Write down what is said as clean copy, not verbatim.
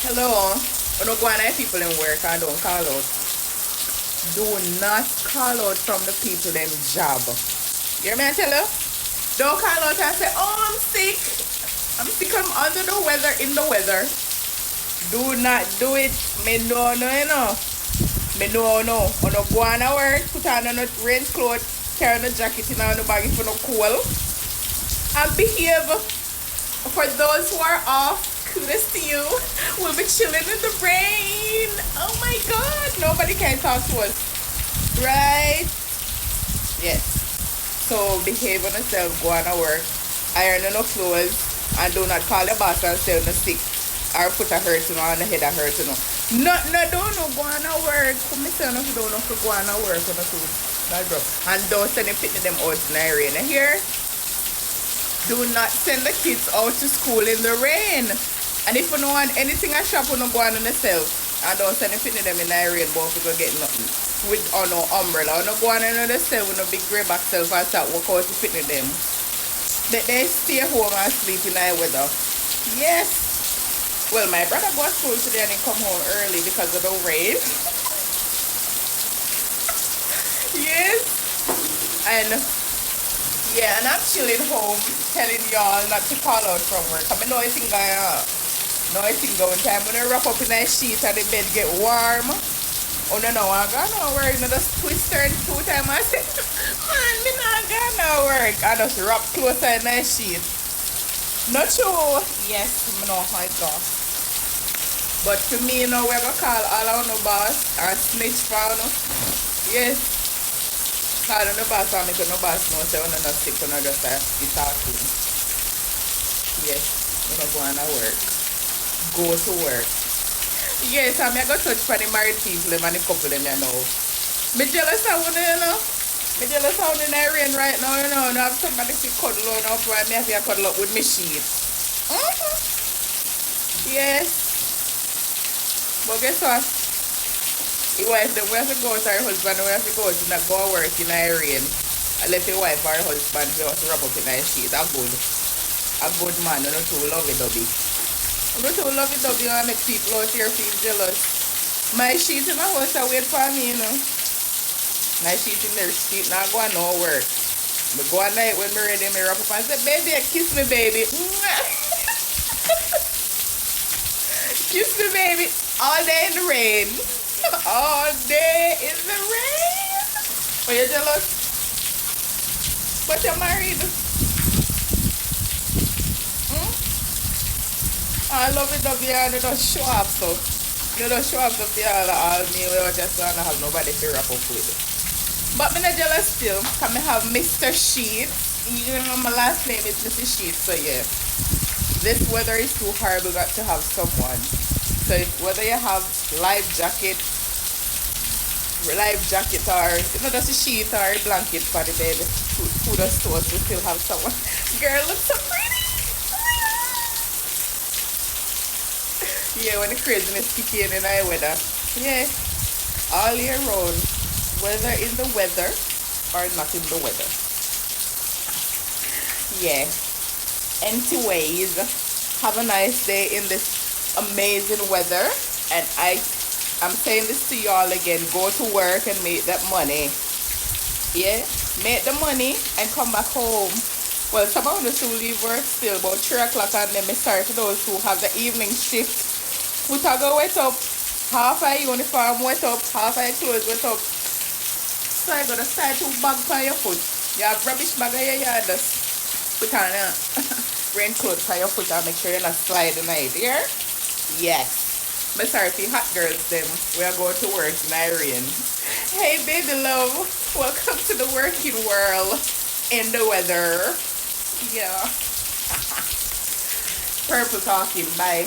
Hello. I don't go on people in work and don't call out. Do not call out from the people in job. You hear me I tell you? Don't call out and say, oh, I'm sick. I'm sick, I'm under the weather, in the weather. Do not do it. Me no, no, you know. Me no, no. I don't go on work, put on a raincoat, carry a jacket in the bag if you no cool. And behave. For those who are off, kudos to you. We'll be chilling in the rain. Oh my god. Nobody can talk to us. Right? Yes. So behave on yourself, go on work, iron on your clothes, and do not call your boss and say you're sick. Or foot a hurt or the head a hurt. No, don't no go on work. Come me say no if you don't know to go on work on the food. And don't send them picnic them out in the rain. Here? Do not send the kids out to school in the rain. And if you don't want anything I shop, you don't go on yourself. And don't send them picnic them in the rain, but if you go get nothing. With or no umbrella. Or no go on another cell with no big grey back self and start work out to picnic them. They stay home and sleep in the weather. Yes. Well, my brother go to school today and he come home early because of the rain. Yes. And yeah, and I'm chilling home, telling y'all not to call out from work. I mean, no, I think going time when I wrap up in a sheet and the bed get warm. Oh no, I got no work. No, just twist her 2 times. I said, man, me not got no work. I just wrap closer in a sheet. Not true. Yes, me know how it goes. But for me, you know, we're gonna call all our no boss and snitch for no. Yes. Call on the boss and make no boss know say we're not sick, we're not just be talking. Yes, we're not going to work. Go to work. Yes, I'm going to touch for the married people and the couple them, you know. Me jealous of one, you know. Me jealous of one in the rain right now, you know. And I have somebody to cuddle on up while me have to cuddle up with my sheet. Yes. But guess what? The wife, we have to go with our husband, we have to go to not go work in the rain. I left the wife or husband to wrap up in the sheet. A good man, not too lovey-dovey. Not too lovey-dovey and make people out here feel jealous. My sheet in the house I wait for me, you know. My sheet in their sheet not going no work. I go at night when I'm ready, I wrap up and say, baby, kiss me, baby. Kiss me, baby. All day in the rain. All day in the rain. Are you jealous? But you're married. I love it up here and you don't show up so. You don't show up to all me without just want to have nobody to wrap up with it. But I'm not jealous still. Because I have Mr. Sheet. You know my last name is Mr. Sheet, so yeah. This weather is too horrible not to have someone. So whether you have life jacket or you know just a sheet or a blanket for the bed, food or stores, you still have someone. Girl looks so pretty. Yeah, when the craziness kick in the weather. Yeah. All year round. Whether in the weather or not in the weather. Yeah. Anyways, have a nice day in this amazing weather, and I'm saying this to y'all again, go to work and make that money. Yeah, make the money and come back home. Well, some of us will leave work still about 3 o'clock, and then we start for those who have the evening shift. We talk go wet up, half our uniform wet up, half our clothes wet up. So I gotta start to bag for your foot. You have rubbish bag in your yard, just put on a raincoat for your foot and make sure you're not sliding night. Yeah? Yes. I'm sorry for hot girls them. We are going to work in the rain. Hey baby love. Welcome to the working world. In the weather. Yeah. Purple talking. Bye.